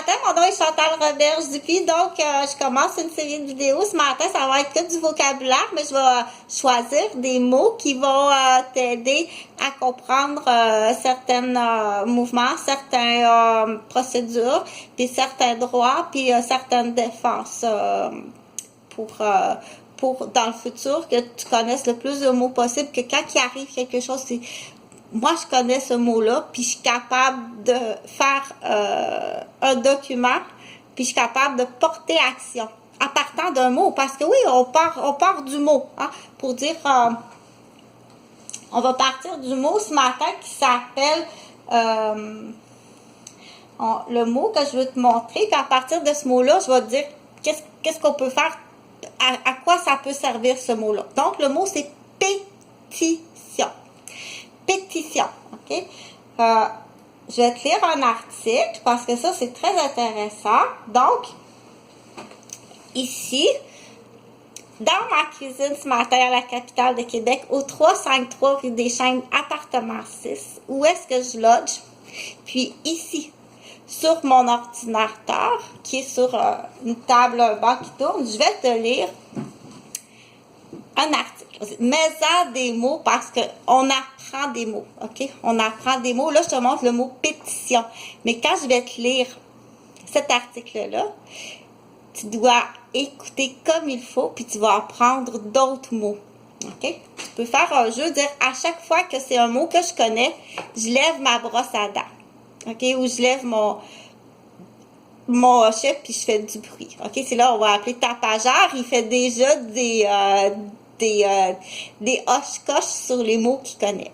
matin, mon nom est Chantal Roberge Dupuis, donc je commence une série de vidéos. Ce matin, ça va être que du vocabulaire, mais je vais choisir des mots qui vont t'aider à comprendre certains mouvements, certaines procédures, puis certains droits, puis certaines défenses pour dans le futur, que tu connaisses le plus de mots possible, que quand il arrive quelque chose, c'est moi, je connais ce mot-là, puis je suis capable de faire un document, puis je suis capable de porter action en partant d'un mot. Parce que oui, on part du mot, hein, pour dire, on va partir du mot ce matin qui s'appelle, le mot que je veux te montrer, puis à partir de ce mot-là, je vais te dire qu'est-ce qu'on peut faire, à quoi ça peut servir ce mot-là. Donc, le mot, c'est pétition. Pétition, ok? Je vais te lire un article parce que ça, c'est très intéressant. Donc, ici, dans ma cuisine ce matin à la capitale de Québec, au 353 rue des Chênes, appartement 6, où est-ce que je loge? Puis ici, sur mon ordinateur, qui est sur une table, un banc qui tourne, je vais te lire un article. Mets-en des mots parce qu'on apprend des mots, ok? On apprend des mots. Là, je te montre le mot pétition. Mais quand je vais te lire cet article-là, tu dois écouter comme il faut, puis tu vas apprendre d'autres mots, ok? Tu peux faire un jeu, dire à chaque fois que c'est un mot que je connais, je lève ma brosse à dents, ok? Ou je lève mon hochet, puis je fais du bruit, ok? C'est là, on va appeler tapageur. Il fait déjà des hoche-coche sur les mots qu'il connaît.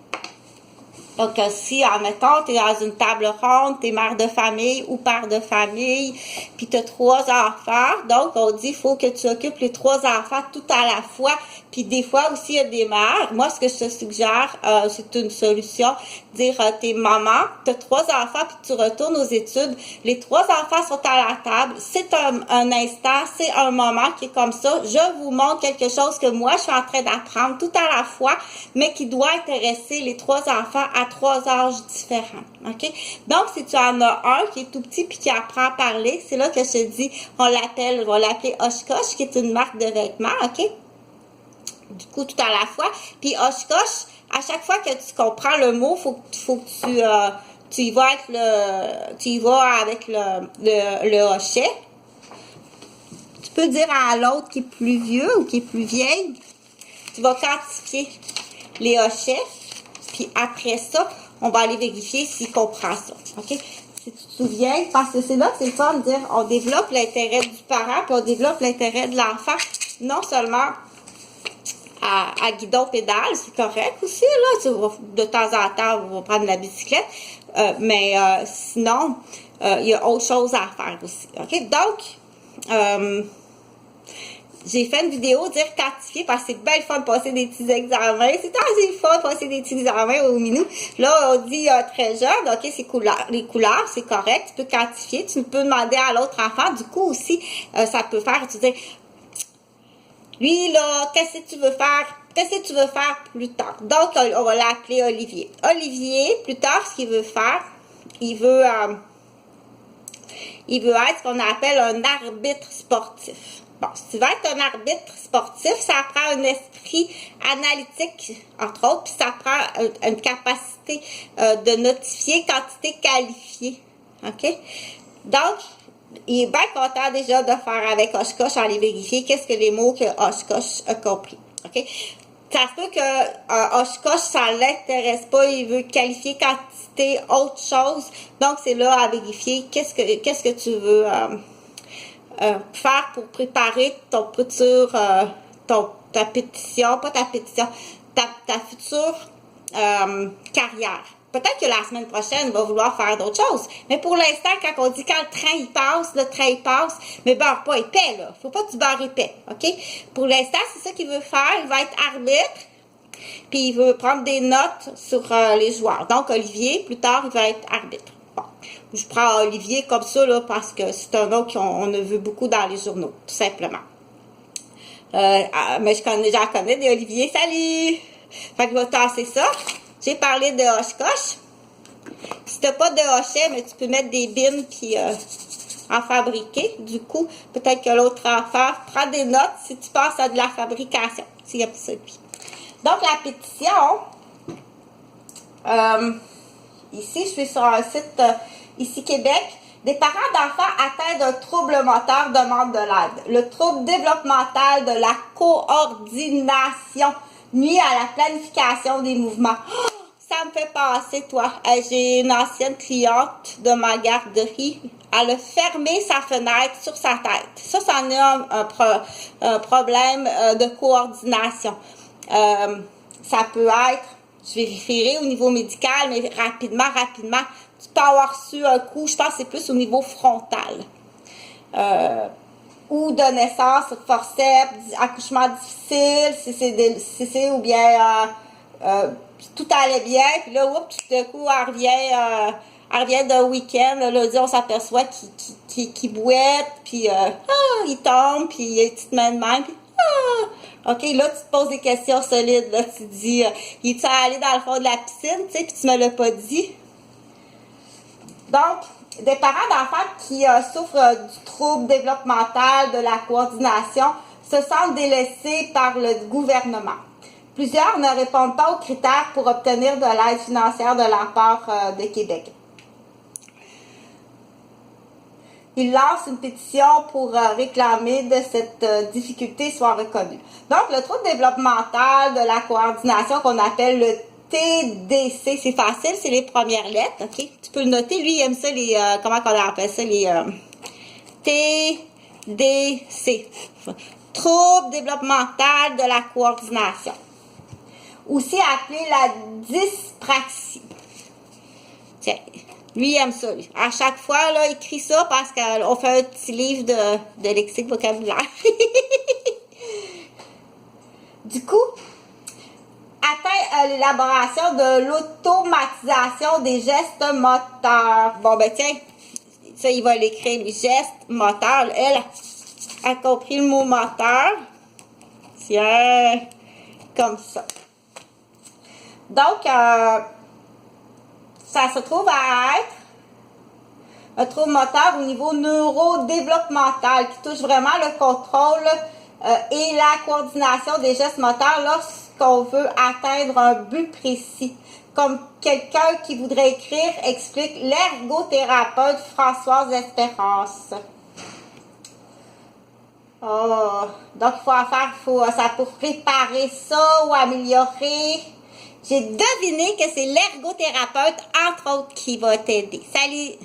Donc, si, admettons, tu es dans une table ronde, tu es mère de famille ou père de famille, puis tu as 3 enfants, donc on dit il faut que tu occupes les 3 enfants tout à la fois, puis des fois aussi il y a des mères. Moi, ce que je te suggère, c'est une solution, dire t'es maman, tu as 3 enfants, puis tu retournes aux études, les 3 enfants sont à la table, c'est un instant, c'est un moment qui est comme ça, je vous montre quelque chose que moi, je suis en train d'apprendre tout à la fois, mais qui doit intéresser les 3 enfants à 3 âges différents, ok? Donc, si tu en as un qui est tout petit puis qui apprend à parler, c'est là que je te dis, on va l'appeler Oshkosh, qui est une marque de vêtements, ok? Du coup, tout à la fois. Puis Oshkosh, à chaque fois que tu comprends le mot, faut que tu y vas avec le hochet. Tu peux dire à l'autre qui est plus vieux ou qui est plus vieille, tu vas quantifier les hochets. Puis après ça, on va aller vérifier s'il comprend ça, ok? Si tu te souviens, parce que c'est là que c'est le fun de dire, on développe l'intérêt du parent, puis on développe l'intérêt de l'enfant, non seulement à guidon pédale, c'est correct aussi, là, de temps en temps, on va prendre la bicyclette, mais sinon, il y a autre chose à faire aussi, ok? Donc, j'ai fait une vidéo dire quantifier parce que c'est bien le fun de passer des petits examens. C'est assez fun de passer des petits examens au minou. Là, on dit très jeune, ok, les couleurs, c'est correct, tu peux quantifier, tu peux demander à l'autre enfant. Du coup aussi, ça peut faire, tu dis, lui là, qu'est-ce que tu veux faire plus tard? Donc, on va l'appeler Olivier. Olivier, plus tard, ce qu'il veut faire, il veut être ce qu'on appelle un arbitre sportif. Bon, si tu veux être un arbitre sportif, ça prend un esprit analytique, entre autres, puis ça prend une capacité de notifier quantité qualifiée. OK? Donc, il est bien content déjà de faire avec Oshkosh, aller vérifier qu'est-ce que les mots que Oshkosh a compris. OK? Ça se peut que Oshkosh, ça l'intéresse pas, il veut qualifier quantité, autre chose. Donc, c'est là à vérifier qu'est-ce que tu veux faire pour préparer ton futur, ta pétition, pas ta pétition, ta future carrière. Peut-être que la semaine prochaine, il va vouloir faire d'autres choses. Mais pour l'instant, quand on dit quand le train il passe, mais beurre pas épais, là. Faut pas que tu beurres épais, OK? Pour l'instant, c'est ça qu'il veut faire. Il va être arbitre, puis il veut prendre des notes sur les joueurs. Donc, Olivier, plus tard, il va être arbitre. Bon. Je prends Olivier comme ça, là, parce que c'est un nom qu'on a vu beaucoup dans les journaux, tout simplement. Mais j'en connais des Olivier. Salut! Fait que je vais tasser ça. J'ai parlé de Oshkosh. Si t'as pas de hochet, mais tu peux mettre des bines puis en fabriquer. Du coup, peut-être que l'autre affaire, prends des notes si tu penses à de la fabrication, s'il y a celui. Donc, la pétition, ici, je suis sur un site, ici Québec. Des parents d'enfants atteints d'un trouble moteur demandent de l'aide. Le trouble développemental de la coordination nuit à la planification des mouvements. Oh, ça me fait penser, toi. J'ai une ancienne cliente de ma garderie. Elle a fermé sa fenêtre sur sa tête. Ça en est un problème de coordination. Ça peut être, je vérifierai au niveau médical, mais rapidement, tu peux avoir reçu un coup, je pense que c'est plus au niveau frontal. Ou de naissance, forceps, accouchement difficile, si c'est ou bien tout allait bien, puis là, oups, tout d'un coup, elle revient d'un week-end, lundi, on s'aperçoit qu'il bouette, puis il tombe, puis il te met de même, puis OK, là, tu te poses des questions solides, là, tu te dis, il est allé dans le fond de la piscine, tu sais, puis tu me l'as pas dit. Donc, des parents d'enfants qui souffrent du trouble développemental, de la coordination, se sentent délaissés par le gouvernement. Plusieurs ne répondent pas aux critères pour obtenir de l'aide financière de la part de Québec. Ils lancent une pétition pour réclamer de cette difficulté soit reconnue. Donc, le trouble développemental de la coordination qu'on appelle le TDC, c'est facile, c'est les premières lettres, OK? Tu peux le noter, lui, il aime ça, les, comment on appelle ça, les TDC. Trouble développemental de la coordination. Aussi appelé la dyspraxie. Tiens, lui, il aime ça, lui. À chaque fois, là, il écrit ça parce qu'on fait un petit livre de lexique vocabulaire. Du coup, atteint l'élaboration de l'automatisation des gestes moteurs. Bon, ben tiens, ça, il va l'écrire, les gestes moteurs. Elle a compris le mot moteur. Tiens, comme ça. Donc, ça se trouve à être un trouble moteur au niveau neurodéveloppemental qui touche vraiment le contrôle et la coordination des gestes moteurs lorsqu'on veut atteindre un but précis. Comme quelqu'un qui voudrait écrire explique l'ergothérapeute Françoise Espérance. Oh, donc, ça pour préparer ça ou améliorer. J'ai deviné que c'est l'ergothérapeute, entre autres, qui va t'aider. Salut!